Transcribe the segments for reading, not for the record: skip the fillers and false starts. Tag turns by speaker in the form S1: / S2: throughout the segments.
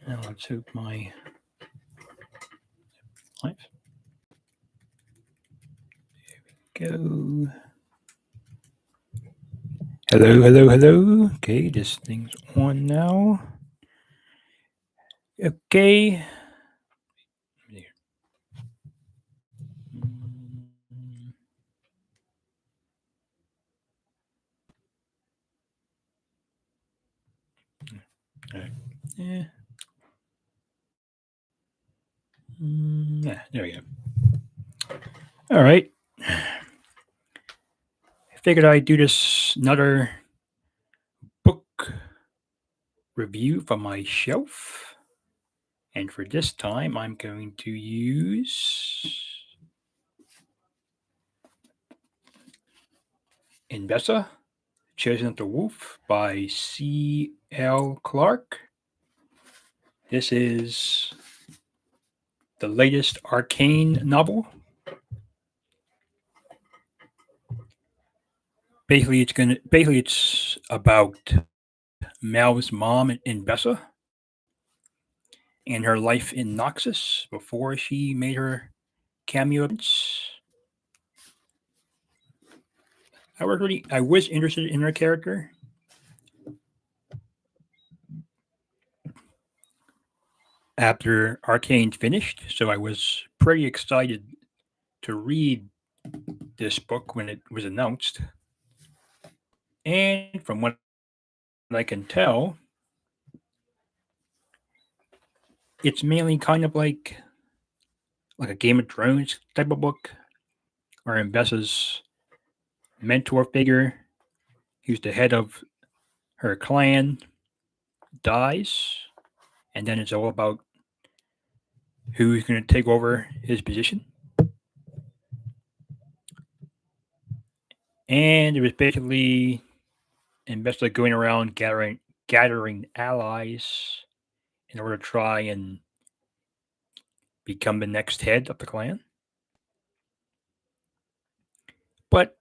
S1: Now let's hope my live. There we go. Hello, hello, hello. Okay, this thing's on now. Okay. All right. Yeah. Yeah, there we go. All right. I figured I'd do this another book review from my shelf. And for this time, I'm going to use Ambessa, Chosen of the Wolf by C.L. Clarke. This is the latest Arcane novel. Basically it's about Mal's mom in Bessa and her life in Noxus before she made her cameo appearance. I was interested in her character. After Arcane finished, so I was pretty excited to read this book when it was announced. And from what I can tell, it's mainly kind of like a Game of Thrones type of book, where Ambessa's mentor figure, who's the head of her clan, dies, and then it's all about who's going to take over his position. And it was basically Ambessa going around gathering allies in order to try and become the next head of the clan. But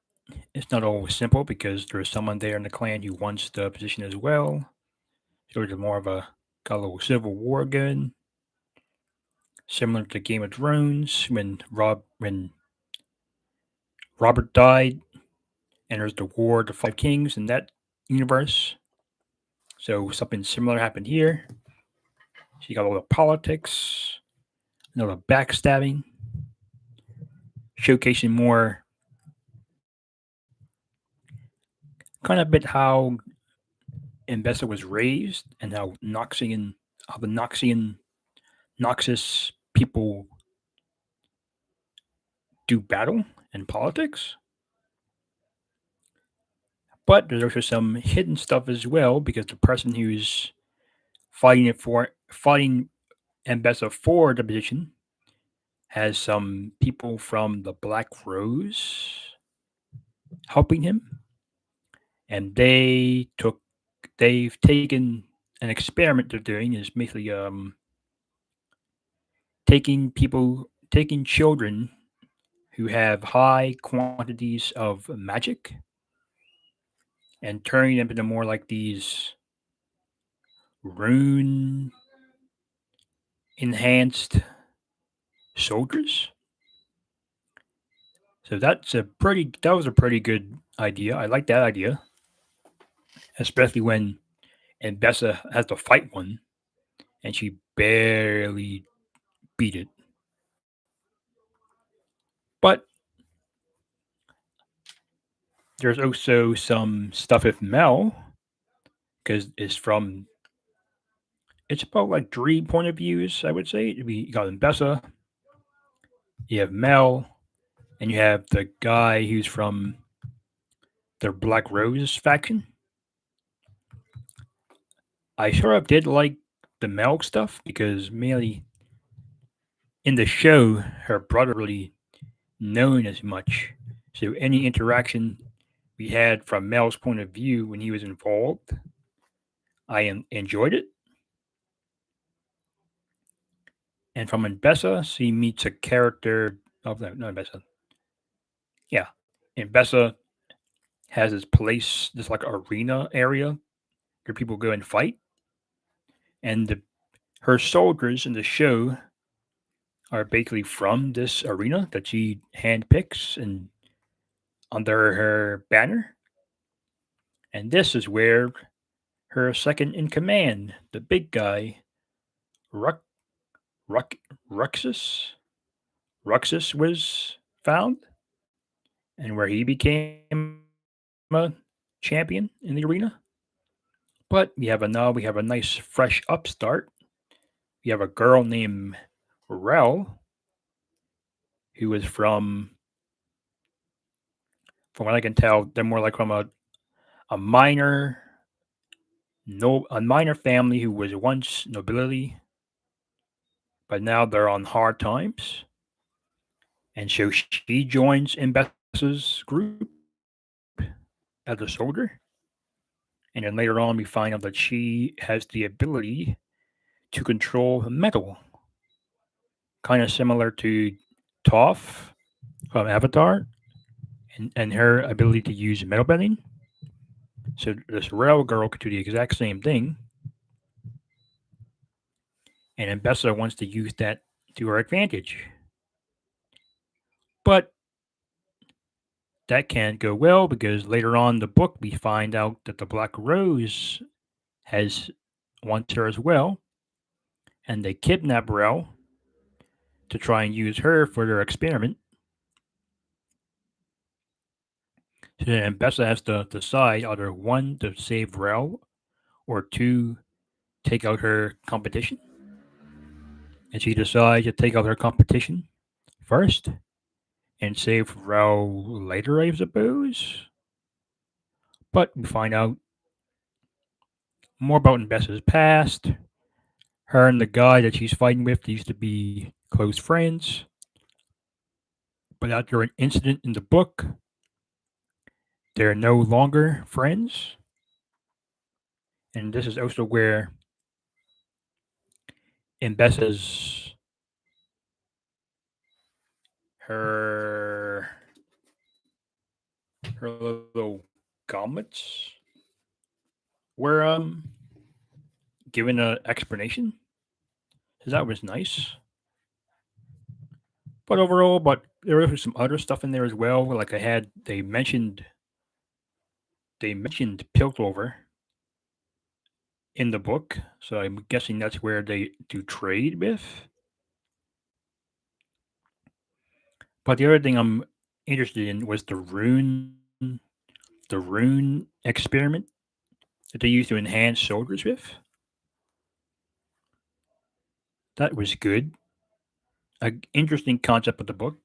S1: it's not always simple because there's someone there in the clan who wants the position as well. So it's more of got a little civil war going, similar to Game of Thrones when Robert died, and there's the War of the Five Kings in that universe. So something similar happened here. So you got all the politics, a little backstabbing, showcasing more kind of bit how Ambessa was raised and how the Noxus people do battle and politics. But there's also some hidden stuff as well because the person who's fighting Ambessa for the position has some people from the Black Rose helping him, and they've taken an experiment they're doing is basically taking children who have high quantities of magic and turning them into more like these rune enhanced soldiers. So that was a pretty good idea. I like that idea, especially when Ambessa has to fight one and she barely beat it. But there's also some stuff with Mel because it's about like three point of views. I would say you got Ambessa, you have Mel, and you have the guy who's from the Black Rose faction. I sort of did like the Mel stuff because mainly in the show, her brother really known as much. So any interaction we had from Mel's point of view when he was involved, enjoyed it. And from Ambessa, she meets a character of that. No, Ambessa. Yeah. Ambessa has this place, this like arena area where people go and fight. And her soldiers in the show are basically from this arena that she handpicks and under her banner. And this is where her second in command, the big guy, Ruck, Ruck, Ruxus, Ruxus was found, and where he became a champion in the arena. But we have a nice fresh upstart. We have a girl named Rel, who is from what I can tell, they're more like from a minor no a minor family who was once nobility, but now they're on hard times. And so she joins Ambessa's group as a soldier. And then later on, we find out that she has the ability to control metal, kind of similar to Toph from Avatar, and her ability to use metal bending. So this rail girl could do the exact same thing, and Ambessa wants to use that to her advantage. But that can't go well because later on in the book we find out that the Black Rose has wants her as well, and they kidnap Rel to try and use her for their experiment. So then Ambessa has to decide either one to save Rel or two take out her competition. And she decides to take out her competition first and save Rel later, I suppose. But we find out more about Ambessa's past. Her and the guy that she's fighting with used to be close friends. But after an incident in the book, they're no longer friends. And this is also where Ambessa's her her little gauntlets were given an explanation. So that was nice. But there was some other stuff in there as well. Like they mentioned Piltover in the book, so I'm guessing that's where they do trade with. But the other thing I'm interested in was the rune experiment that they used to enhance soldiers with. That was good. An interesting concept of the book.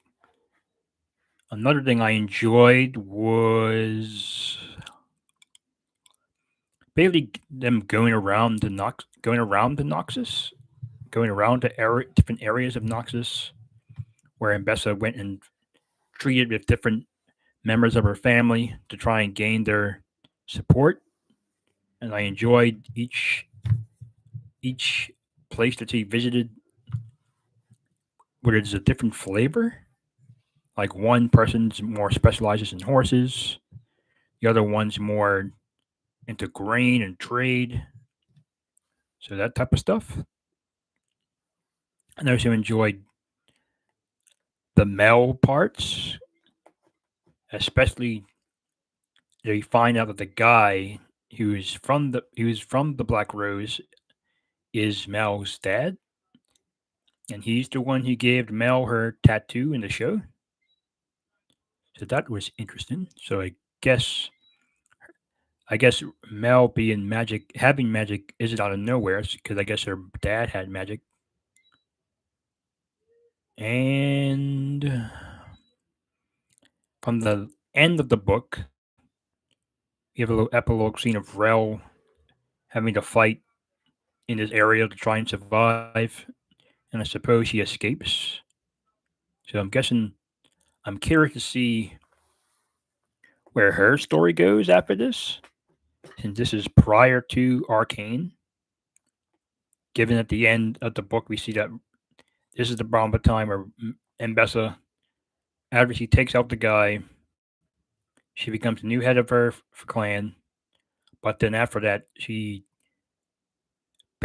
S1: Another thing I enjoyed was basically them going around the Noxus, going around to different areas of Noxus, where Ambessa went and treated with different members of her family to try and gain their support. And I enjoyed each place that she visited, where there's a different flavor. Like one person's more specializes in horses, the other one's more into grain and trade, so that type of stuff. And I also enjoyed the male parts, especially they find out that the guy who is from the Black Rose is Mel's dad, and he's the one who gave Mel her tattoo in the show. So that was interesting. So guess I guess Mel being magic, having magic isn't out of nowhere because I guess her dad had magic. And from the end of the book, you have a little epilogue scene of Rel having to fight in this area to try and survive, and I suppose he escapes. So I'm curious to see where her story goes after this, and this is prior to Arcane. Given at the end of the book, we see that this is the Brahma time where Ambessa, after she takes out the guy, she becomes the new head of her clan. But then after that, she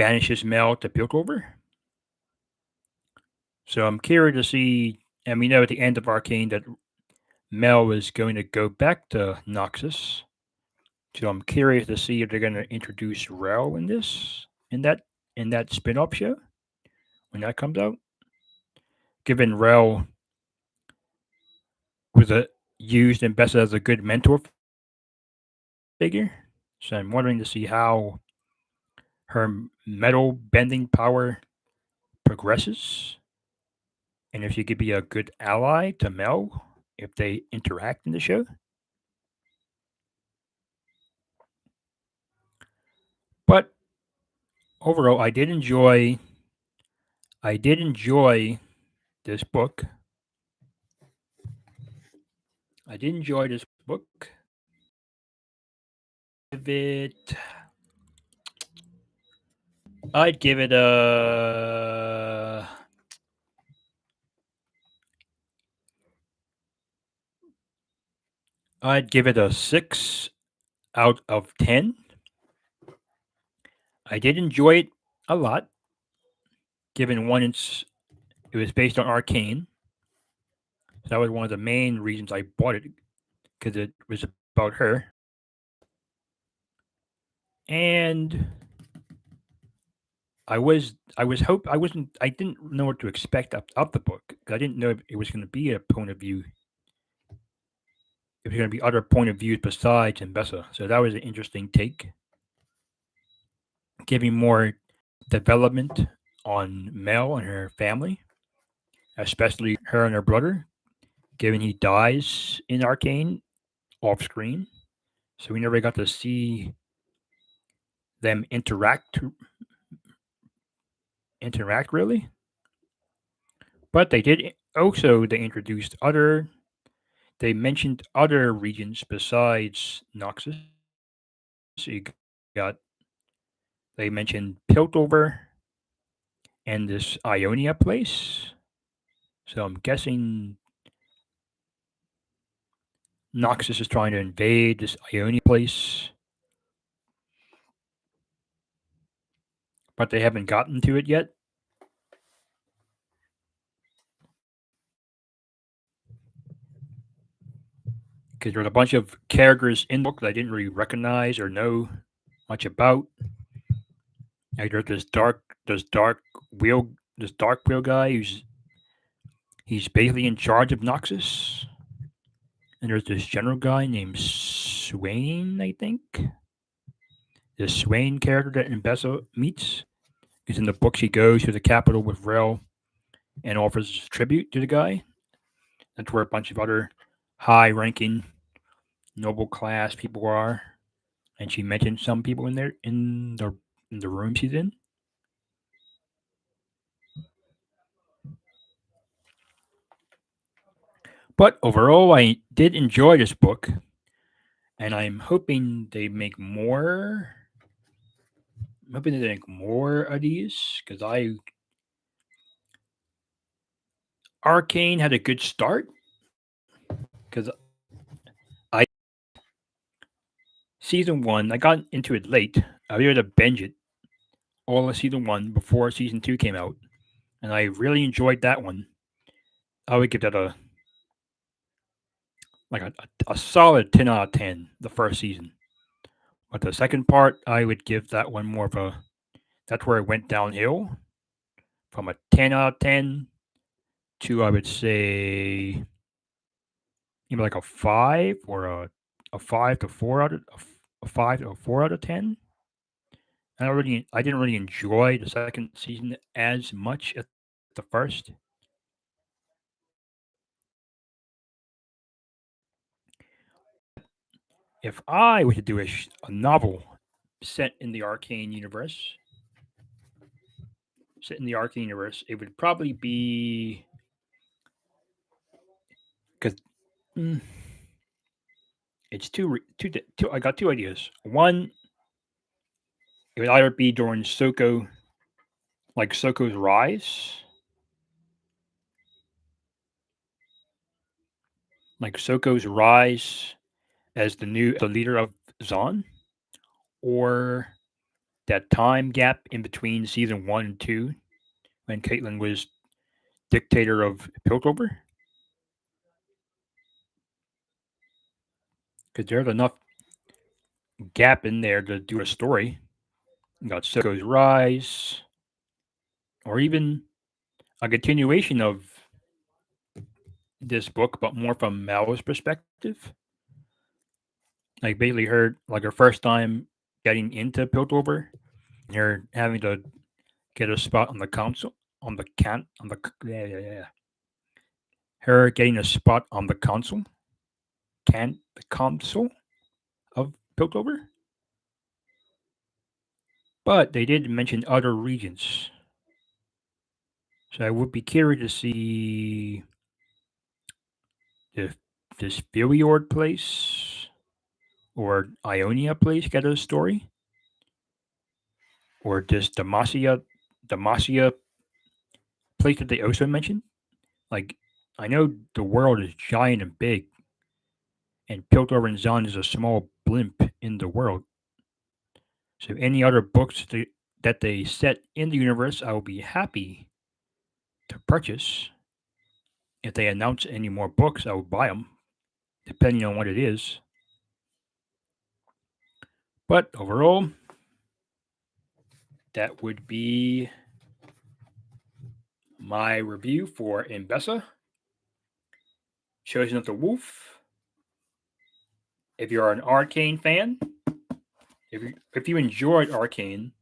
S1: banishes Mel to Piltover. So I'm curious to see, and we know at the end of Arcane that Mel is going to go back to Noxus. So I'm curious to see if they're going to introduce Rel in this, in that spin-off show when that comes out. Given Rel was used and best as a good mentor figure, so I'm wondering to see how her metal bending power progresses, and if she could be a good ally to Mel if they interact in the show. But overall, I did enjoy this book. I did enjoy this book. Give it. I'd give it a. I'd give it a 6 out of 10. I did enjoy it a lot. Given one, it was based on Arcane, so that was one of the main reasons I bought it because it was about her. And I didn't know what to expect of the book because I didn't know if it was going to be a point of view. If there's going to be other point of views besides Ambessa, so that was an interesting take, giving more development on Mel and her family, especially her and her brother, given he dies in Arcane off screen. So we never got to see them interact really. But they did also they introduced other they mentioned other regions besides Noxus. They mentioned Piltover and this Ionia place. So I'm guessing Noxus is trying to invade this Ionia place, but they haven't gotten to it yet. Because there's a bunch of characters in the book that I didn't really recognize or know much about. Like there's this wheel, this dark wheel guy he's basically in charge of Noxus. And there's this general guy named Swain, I think. The Swain character that Ambessa meets. Because in the book, she goes to the capital with Rel and offers tribute to the guy. That's where a bunch of other high ranking, noble class people are. And she mentioned some people in there in the room she's in. But overall, I did enjoy this book, and I'm hoping they make more. I'm hoping they make more of these because Arcane had a good start because I season one I got into it late. I was able to binge it all of season one before season two came out, and I really enjoyed that one. I would give that a solid 10 out of 10. The first season, but the second part I would give that one more of a. That's where it went downhill from a 10 out of 10 to I would say maybe like a 5 or a 5 to 4 a 5 to 4 out of 10. I didn't really enjoy the second season as much as the first. But if I were to do a novel set in the Arcane universe, it would probably be because mm, it's two. I got two ideas. One, it would either be during Soko's rise, like Soko's rise as the leader of Zon, or that time gap in between season 1 and 2 when Caitlin was dictator of Piltover? Because there's enough gap in there to do a story. You got Silco's Rise, or even a continuation of this book, but more from Mal's perspective. Like basically her first time getting into Piltover, and her having to get a spot on the council on the can on the yeah. Her getting a spot on the council of Piltover. But they did mention other regions. So I would be curious to see if this Filiord place or Ionia place get a story. Or this Demacia place that they also mentioned. Like, I know the world is giant and big, and Piltover and Zon is a small blimp in the world. So any other books that they set in the universe, I will be happy to purchase. If they announce any more books, I will buy them, depending on what it is. But overall, that would be my review for Ambessa, Chosen of the Wolf. If you're an Arcane fan, if you enjoyed Arcane,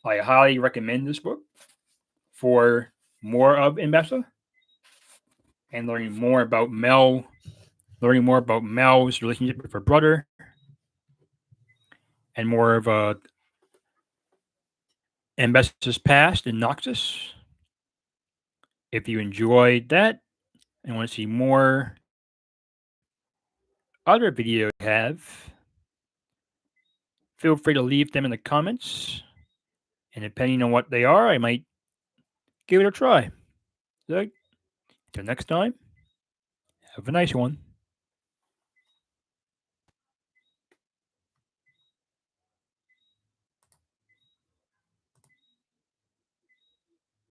S1: I highly recommend this book for more of Ambessa and learning more about Mel's relationship with her brother, and more of Ambessa's past in Noxus. If you enjoyed that and want to see more other videos I have, feel free to leave them in the comments. And depending on what they are, I might give it a try. So, until next time, have a nice one.